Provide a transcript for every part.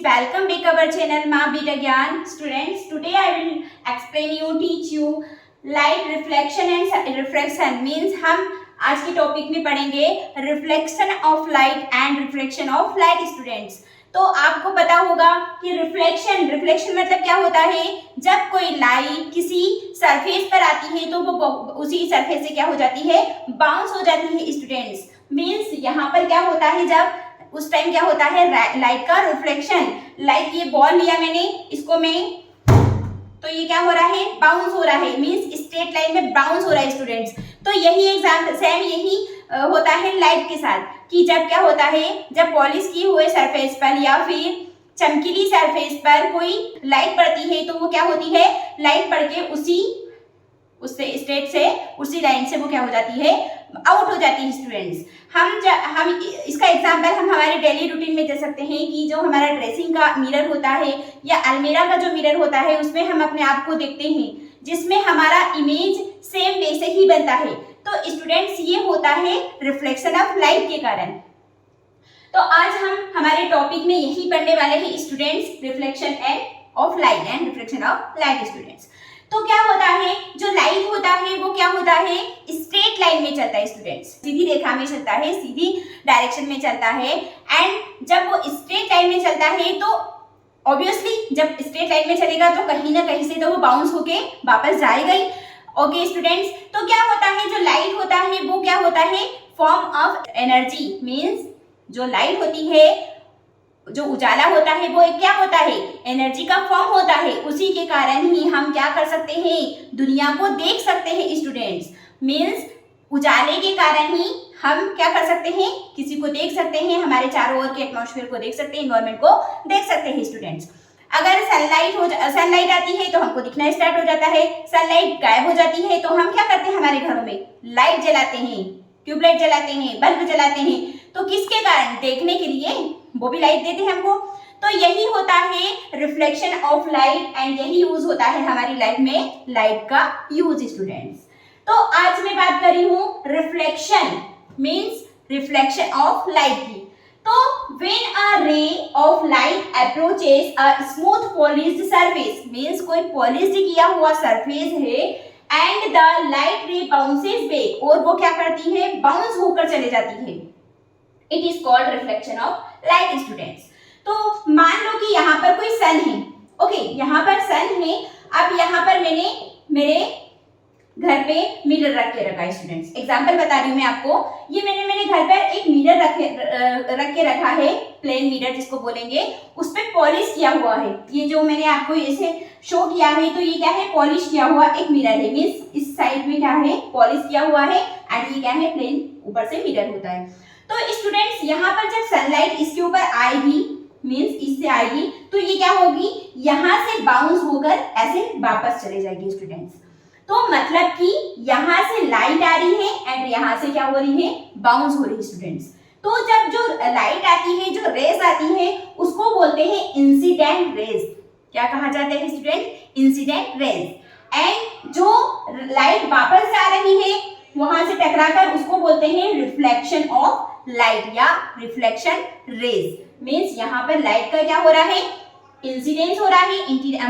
welcome back our channel Ma Beta Gyan. Students, today I will teach you light reflection and refraction. Means हम आज के topic में पढ़ेंगे reflection of light and refraction of light students. तो आपको पता होगा कि रिफ्लेक्शन मतलब क्या होता है, जब कोई लाइट किसी सरफेस पर आती है तो वो उसी सरफेस से क्या हो जाती है, बाउंस हो जाती है स्टूडेंट्स। मीन्स यहाँ पर क्या होता है, जब उस टाइम क्या होता है लाइट का रिफ्लेक्शन। लाइट ये बॉल लिया मैंने, इसको मैं, तो ये क्या हो रहा है, बाउंस हो रहा है। मीन्स स्ट्रेट लाइन में बाउंस हो रहा है स्टूडेंट्स। तो यही एग्जाम्पल सेम यही होता है लाइट के साथ, कि जब क्या होता है, जब पॉलिश की हुए सरफेस पर या फिर चमकीली सरफेस पर कोई लाइट पड़ती है तो वो क्या होती है, लाइट पड़ के उससे स्ट्रेट से उसी लाइन से वो क्या हो जाती है, आउट हो जाती है स्टूडेंट्स। हम इसका एग्जांपल हम हमारे डेली रूटीन में दे सकते हैं कि जो हमारा ड्रेसिंग का मिरर होता है या अलमीरा का जो मिरर होता है उसमें हम अपने आप को देखते हैं, जिसमें हमारा इमेज सेम वैसे ही बनता है। तो स्टूडेंट्स ये होता है रिफ्लेक्शन ऑफ लाइट के कारण। तो आज हम हमारे टॉपिक में यही पढ़ने वाले हैं students, reflection of light and reflection of light students. तो क्या होता है, जो लाइट होता है वो क्या होता है, स्ट्रेट लाइन में चलता है स्टूडेंट्स, सीधी रेखा में चलता है, सीधी डायरेक्शन में चलता है। एंड जब वो स्ट्रेट लाइन में चलता है तो ऑब्वियसली जब स्ट्रेट लाइन में चलेगा तो कहीं ना कहीं से तो वो बाउंस होके वापस जाएगा ही। ओके स्टूडेंट्स, तो क्या होता है, जो लाइट होता है वो क्या होता है, फॉर्म ऑफ एनर्जी। मीन्स जो लाइट होती है, जो उजाला होता है वो क्या होता है, एनर्जी का फॉर्म होता है। उसी के कारण ही हम क्या कर सकते हैं, दुनिया को देख सकते हैं स्टूडेंट्स। मीन्स उजाले के कारण ही हम क्या कर सकते हैं, किसी को देख सकते हैं, हमारे चारों ओर के एटमॉस्फेयर को देख सकते हैं, एनवायरमेंट को देख सकते हैं स्टूडेंट्स। अगर सनलाइट आती है तो हमको दिखना स्टार्ट हो जाता है, सनलाइट गायब हो जाती है तो हम क्या करते हैं, हमारे घरों में लाइट जलाते हैं, ट्यूबलाइट जलाते हैं, बल्ब जलाते हैं। तो किसके कारण, देखने के लिए, वो भी लाइट देते हैं हमको। तो यही होता है रिफ्लेक्शन ऑफ लाइट एंड यही यूज होता है हमारी लाइफ में लाइट का यूज स्टूडेंट्स। तो आज मैं बात कर रही हूँ reflection means reflection of light की। तो when a ray of light approaches a smooth polished surface, means कोई पॉलिश किया हुआ सरफेस है एंड द लाइट रे बाउंसेस बैक, और वो क्या करती है, बाउंस होकर चले जाती है, it is called reflection of light students. तो मान लो कि यहाँ पर कोई सन है, ओके यहाँ पर सन है। अब यहाँ पर मैंने मेरे घर पे मिरर रख के रखा है स्टूडेंट्स। एग्जांपल बता रही हूँ मैं आपको, ये मैंने मेरे घर पर एक मिरर रख के रखा है, प्लेन मिरर जिसको बोलेंगे, उस पर पॉलिश किया हुआ है। ये जो मैंने आपको इसे शो किया है तो ये क्या है, पॉलिश किया हुआ एक मिरर है। मीन्स इस साइड में क्या है, पॉलिश किया हुआ है एंड ये क्या है, प्लेन ऊपर से मिरर होता है। तो स्टूडेंट्स यहाँ पर जब सनलाइट इसके ऊपर आएगी, मींस इससे आएगी, तो ये क्या होगी, यहाँ से बाउंस होकर ऐसे वापस चले जाएगी स्टूडेंट्स। तो मतलब कि यहाँ से लाइट आ रही है एंड यहाँ से क्या हो रही है, बाउंस हो रही है स्टूडेंट्स। तो जब जो लाइट आती है, जो रेस आती है, उसको बोलते हैं इंसिडेंट रेज। क्या कहा जाता है स्टूडेंट, इंसिडेंट रेज। एंड जो लाइट वापस आ रही है वहां से टकराकर, उसको बोलते हैं रिफ्लेक्शन ऑफ लाइट या रिफ्लेक्शन रेज। मींस यहाँ पर लाइट का क्या हो रहा है, इंसिडेंस हो रहा है,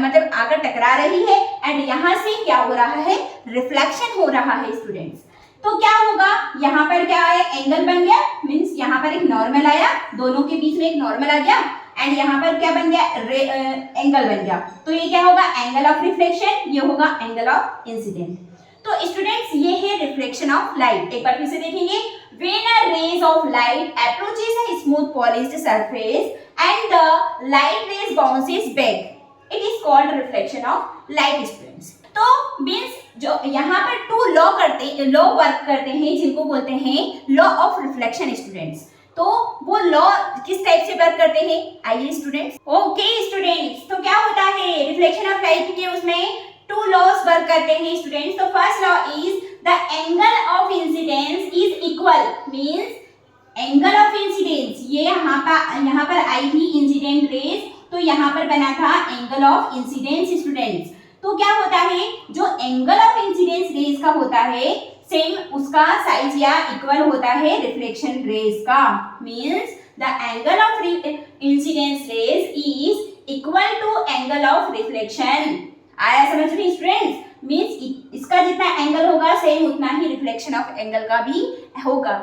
मतलब आकर टकरा रही है एंड यहाँ से क्या हो रहा है, रिफ्लेक्शन हो रहा है स्टूडेंट्स। तो क्या होगा, यहाँ पर क्या आया, एंगल बन गया। मींस यहाँ पर एक नॉर्मल आया, दोनों के बीच में एक नॉर्मल आ गया एंड यहाँ पर क्या बन गया, एंगल बन गया। तो ये क्या होगा, एंगल ऑफ रिफ्लेक्शन, ये होगा एंगल ऑफ इंसिडेंट। तो स्टूडेंट्स ये है रिफ्लेक्शन ऑफ लाइट। एक बार फिर से देखेंगे, when a rays of light approaches a smooth polished surface and the light rays bounces back, it is called reflection of light students। तो means जो यहाँ पर टू लॉ वर्क करते हैं जिनको बोलते हैं लॉ ऑफ रिफ्लेक्शन स्टूडेंट्स। तो वो लॉ किस टाइप से वर्क करते हैं, आइए स्टूडेंट्स। ओके स्टूडेंट्स, तो क्या होता है रिफ्लेक्शन ऑफ लाइट के, उसमें टू लॉज वर्क करते हैं स्टूडेंट्स। तो first law is the angle of incidence is equal. Means angle of incidence, ये यहाँ पर आई थी इंसिडेंट रेज, तो यहाँ पर बना था एंगल ऑफ इंसिडेंस स्टूडेंट्स। तो क्या होता है, जो एंगल ऑफ इंसिडेंस रेज का होता है सेम उसका साइज या इक्वल होता है रिफ्लेक्शन रेज का। Means the angle of incidence rays is equal to angle of reflection. आया समझ में स्टूडेंट्स? मीन्स इसका जितना एंगल होगा सेम उतना ही रिफ्लेक्शन ऑफ एंगल का भी होगा।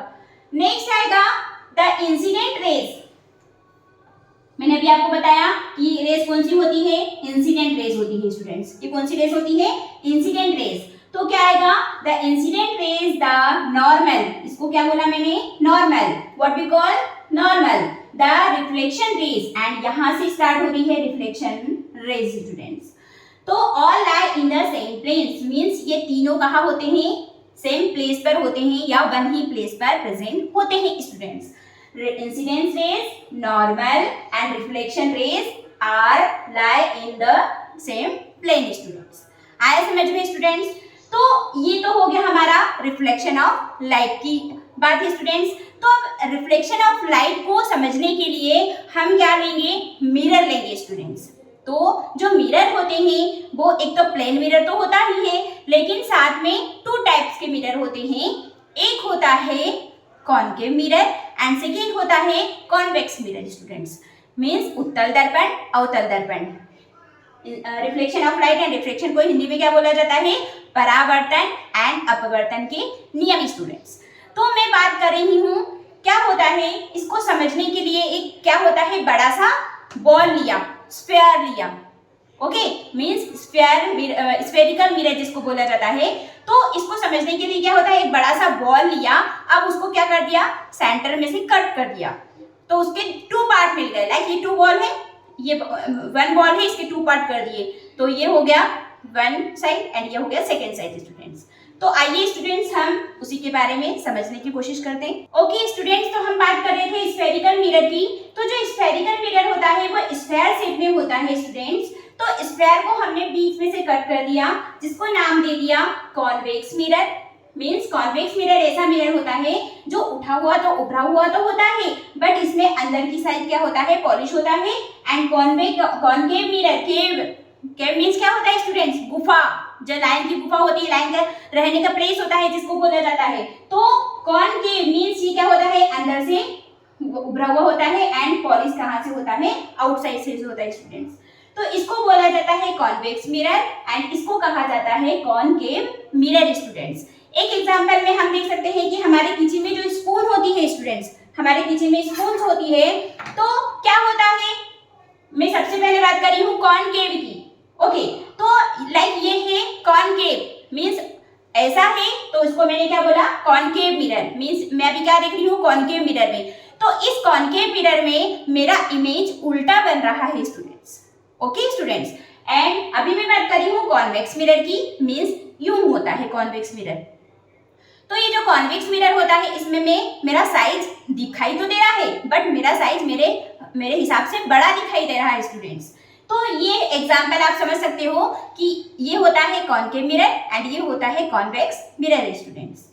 नेक्स्ट आएगा द इंसिडेंट रेज। मैंने अभी आपको बताया कि रेज कौन सी होती है, इंसिडेंट रेज होती है स्टूडेंट्स। ये कौन सी रेज होती है, इंसिडेंट रेज। तो क्या आएगा, the incident rays the normal, इसको क्या बोला मैंने, normal, what we call normal, the reflection rays, and यहां से स्टार्ट हो रही है रिफ्लेक्शन रेज स्टूडेंट्स। तो all lie in the same planes, means ये तीनों कहाँ होते हैं, सेम प्लेस पर होते हैं या वन ही प्लेस पर प्रेजेंट होते हैं students. Incidence rays, normal and reflection rays are lie in the same plane students. आया समझ में स्टूडेंट्स? तो ये तो हो गया हमारा रिफ्लेक्शन ऑफ लाइट की बात है स्टूडेंट्स। तो अब रिफ्लेक्शन ऑफ लाइट को समझने के लिए हम क्या लेंगे, मिरर लेंगे स्टूडेंट्स। तो जो मिरर होते हैं वो एक तो प्लेन मिरर तो होता ही है, लेकिन साथ में टू टाइप्स के मिरर होते हैं। एक होता है कॉनकेव मिरर एंड सेकेंड होता है कॉन्वेक्स मिरर स्टूडेंट्स। मीन्स उत्तल दर्पण, अवतल दर्पण। Reflection of light and reflection को हिंदी में क्या बोला जाता है, परावर्तन एंड अपवर्तन के नियम स्टूडेंट्स। तो मैं बात कर रही हूँ क्या होता है, इसको समझने के लिए एक क्या होता है, बड़ा सा बॉल लिया, स्फीयर लिया, ओके, मींस स्फेरिकल मिरर जिसको बोला जाता है। तो इसको समझने के लिए क्या होता है, एक बड़ा सा बॉल लिया, अब उसको क्या कर दिया, सेंटर में से कट कर दिया, तो उसके टू पार्ट मिल गए। लाइक ये टू बॉल है, ये वन बॉल है, इसके टू पार्ट कर दिए, तो ये हो गया वन साइड एंड ये हो गया सेकेंड साइड स्टूडेंट्स। तो आइए स्टूडेंट्स हम उसी के बारे में समझने की कोशिश करते हैं। ओके स्टूडेंट्स, तो हम बात कर रहे थे स्फेरिकल मिरर की। तो जो स्फेरिकल मिरर होता है वो स्फेयर शेप में होता है स्टूडेंट्स। तो स्फेयर को हमने बीच में से कट कर दिया, जिसको नाम दे दिया convex mirror. Means convex mirror ऐसा मिरर होता है जो उठा हुआ तो उभरा हुआ तो होता है, बट इसमें अंदर की साइड क्या होता है, पॉलिश होता है। And concave mirror, cave means क्या होता है स्टूडेंट्स, गुफा, जो लाइन की गुफा होती है, लाइन का रहने का प्लेस होता है जिसको बोला जाता है। तो कॉनकेव मीन्स ये क्या होता है, अंदर से उभरा हुआ होता है, एंड पॉलिश कहाँ से होता है, आउटसाइड से होता है स्टूडेंट्स। तो इसको बोला जाता है कॉन्वेक्स मिरर एंड इसको कहा जाता है कॉनकेव मिरर स्टूडेंट्स। एक एग्जांपल में हम देख सकते हैं कि हमारे किचन में जो स्पून होती है स्टूडेंट्स, हमारे किचन में स्पून होती है, तो क्या होता है, मैं सबसे पहले बात कर रही हूँ कॉनकेव की। ओके, तो लाइक ये है कॉनकेव, मीन्स ऐसा है, तो इसको मैंने क्या बोला, कॉनकेव मिरर। मीन्स मैं अभी क्या देख रही हूँ, कॉनकेव मिरर में। तो इस कॉनकेव मिरर में मेरा इमेज उल्टा बन रहा है स्टूडेंट्स। ओके स्टूडेंट्स, एंड अभी मैं बात कर रही हूँ कॉन्वेक्स मिरर की। मीन्स यूं होता है कॉन्वेक्स मिरर। तो ये जो कॉन्वेक्स मिरर होता है, इसमें मेरा साइज दिखाई तो दे रहा है, बट मेरा साइज मेरे हिसाब से बड़ा दिखाई दे रहा है स्टूडेंट्स। तो ये एग्जाम्पल आप समझ सकते हो कि ये होता है कॉनकेव मिरर एंड ये होता है कॉन्वेक्स मिरर स्टूडेंट्स।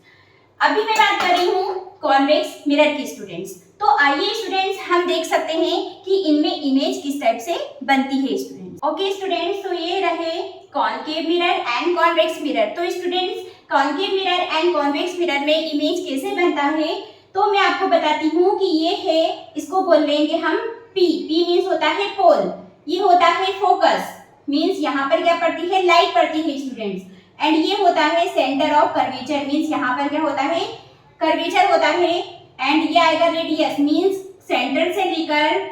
अभी मैं बात कर रही हूँ कॉन्वेक्स मिरर की स्टूडेंट्स। तो आइए स्टूडेंट्स हम देख सकते हैं कि इनमें इमेज किस टाइप से बनती है स्टूडेंट्स। ओके स्टूडेंट्स, तो ये रहे concave mirror and convex mirror. तो students concave mirror and convex mirror में इमेज कैसे बनता है, तो मैं आपको बताती हूँ कि ये है, इसको बोल लेंगे हम पी। पी मीन्स होता है पोल, ये होता है फोकस, मीन्स यहाँ पर क्या पड़ती है, लाइट पड़ती है स्टूडेंट्स। एंड ये होता है सेंटर ऑफ कर्वेचर, मीन्स यहाँ पर क्या होता है, कर्वेचर होता है। एंड ये आएगा रेडियस, मीन्स सेंटर से लेकर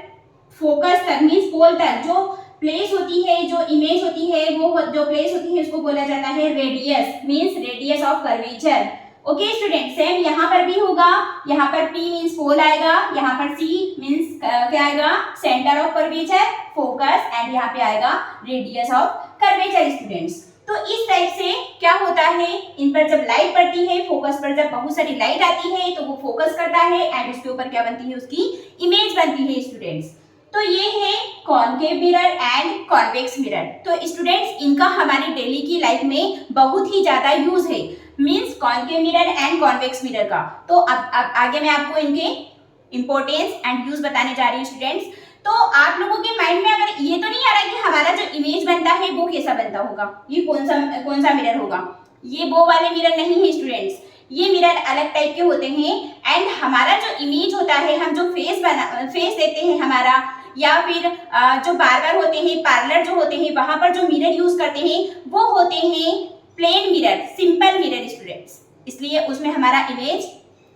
फोकस तक, मीन्स पोल तक जो प्लेस होती है, जो इमेज होती है, वो जो प्लेस होती है उसको बोला जाता है radius, means radius of curvature. Okay student, same यहाँ पर भी होगा, यहाँ पर P मीन्स पोल आएगा, यहाँ पर C मीन्स क्या आएगा, centre of curvature, focus, and यहाँ पे आएगा रेडियस ऑफ कर्वेचर स्टूडेंट्स। तो इस टाइप से क्या होता है, इन पर जब लाइट पड़ती है, फोकस पर जब बहुत सारी लाइट आती है तो वो फोकस करता है एंड उसके ऊपर क्या बनती है, उसकी इमेज बनती है स्टूडेंट्स। तो ये है concave mirror and convex mirror. तो स्टूडेंट्स इनका हमारी डेली की लाइफ में बहुत ही ज्यादा यूज है, means concave mirror and convex mirror का। तो अब आगे मैं आपको इनके इंपॉर्टेंस एंड यूज बताने जा रही हूँ स्टूडेंट्स। तो आप लोगों के माइंड में अगर ये तो नहीं आ रहा कि हमारा जो इमेज बनता है वो कैसा बनता होगा, ये कौन सा मिरर होगा, ये वो वाले मिरर नहीं है स्टूडेंट्स। ये मिरर अलग टाइप के होते हैं। एंड हमारा जो इमेज होता है, हम जो फेस देखते हैं हमारा, या फिर जो बार्बर होते हैं, पार्लर जो होते हैं, वहां पर जो मिरर यूज करते हैं वो होते हैं plane mirror, simple mirror students. इसलिए उसमें हमारा इमेज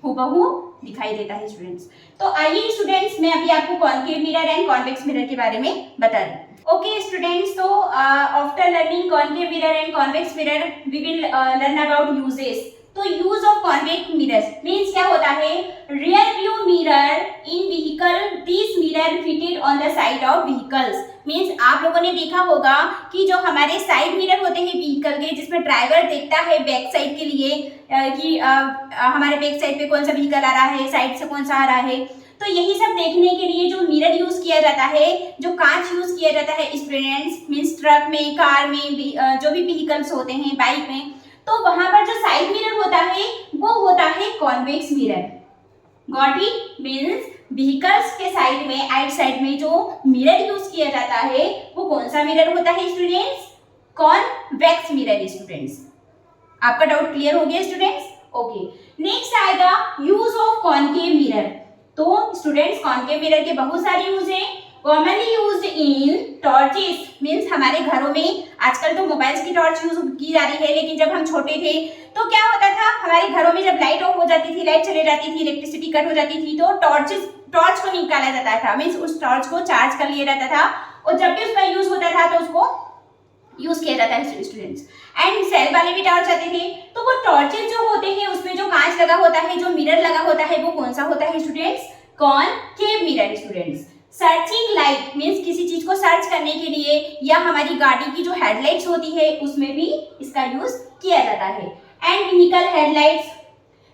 हूबहू दिखाई देता है स्टूडेंट्स। तो आइए स्टूडेंट्स, मैं अभी आपको concave mirror and convex mirror के बारे में बता रही हूँ। ओके स्टूडेंट्स, तो after learning concave mirror and convex mirror we will learn about uses. तो use of convex mirrors means क्या होता है, rear view mirror in vehicle, this mirror fitted on the side of vehicles. Means आप लोगों ने देखा होगा कि जो हमारे साइड मिरर होते हैं व्हीकल के, जिसमें ड्राइवर देखता है बैक साइड के लिए कि हमारे बैक साइड पे कौन सा व्हीकल आ रहा है, साइड से कौन सा आ रहा है। तो यही सब देखने के लिए जो मिरर यूज किया जाता है, जो कांच यूज किया जाता है स्टूडेंट्स, मींस ट्रक में, कार में, जो भी व्हीकल्स होते हैं, बाइक में, तो वहां पर जो साइड मिरर होता है वो होता है convex mirror. Got it? Means vehicles के साइड में, आइट साइड में जो मिरर यूज किया जाता है वो कौन सा मिरर होता है स्टूडेंट्स? Convex mirror students. आपका डाउट क्लियर हो गया स्टूडेंट्स? ओके, नेक्स्ट आएगा यूज ऑफ कॉनकेव मिरर। तो स्टूडेंट्स, कॉनकेव मिरर के बहुत सारे यूज हैं। Commonly used in torches, means हमारे घरों में आजकल तो मोबाइल्स की टॉर्च यूज की जा रही है, लेकिन जब हम छोटे थे तो क्या होता था, हमारे घरों में जब लाइट ऑफ हो जाती थी, लाइट चले जाती थी, इलेक्ट्रिसिटी कट हो जाती थी, तो टॉर्च को निकाला जाता था, मींस उस टॉर्च को चार्ज कर लिया जाता था, और जब भी उसका यूज होता था तो उसको यूज किया जाता है स्टूडेंट्स। एंड सेल वाले भी टॉर्च आते थे। तो वो टॉर्चेस जो होते हैं उसमें जो कांच लगा होता है, जो मिरर लगा होता है, वो कौन सा होता है students? Concave mirror students. Searching light means किसी चीज को सर्च करने के लिए, या हमारी गाड़ी की जो हेडलाइट्स होती है उसमें भी इसका यूज किया जाता है। And vehicle headlights,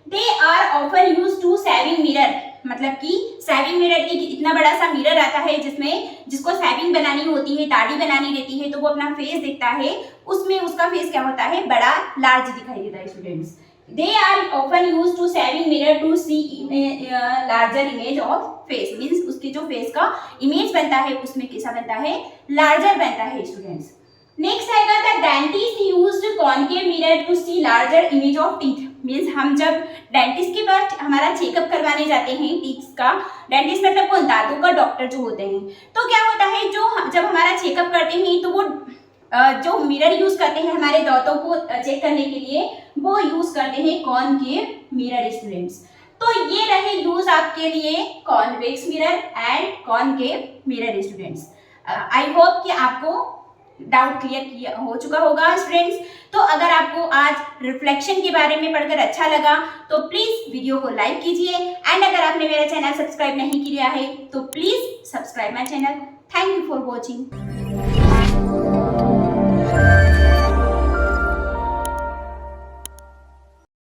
they are often use to saving mirror, मतलब कि सेविंग मिरर एक इतना बड़ा सा मिरर आता है जिसको सेविंग बनानी होती है, दाढ़ी बनानी रहती है, तो वो अपना फेस देखता है, उसमें उसका फेस क्या होता है, बड़ा लार्ज दिखाई देता है students. They are often used to saving mirror to see larger image of face, means उसके जो फेस का इमेज बनता है उसमें कैसा बनता है, लार्जर बनता है स्टूडेंट्स। नेक्स्ट आएगा the dentist used concave mirror to see larger image of teeth, means हम जब डेंटिस्ट के पास हमारा चेकअप करवाने जाते हैं टीथ का, डेंटिस्ट मतलब कौन, दांतों का डॉक्टर जो होते हैं, तो क्या होता है, जो जब हमारा चेकअप करते हैं तो वो जो मिरर यूज करते हैं हमारे दांतों को चेक करने के लिए, वो यूज करते हैं कॉनकेव मिरर स्टूडेंट्स। तो ये रहे यूज आपके लिए convex mirror and concave mirror students. I hope कि आपको डाउट क्लियर हो चुका होगा स्टूडेंट्स। तो अगर आपको आज रिफ्लेक्शन के बारे में पढ़कर अच्छा लगा तो प्लीज वीडियो को लाइक कीजिए, एंड अगर आपने मेरा चैनल सब्सक्राइब नहीं किया है तो please subscribe my channel. Thank you for watching.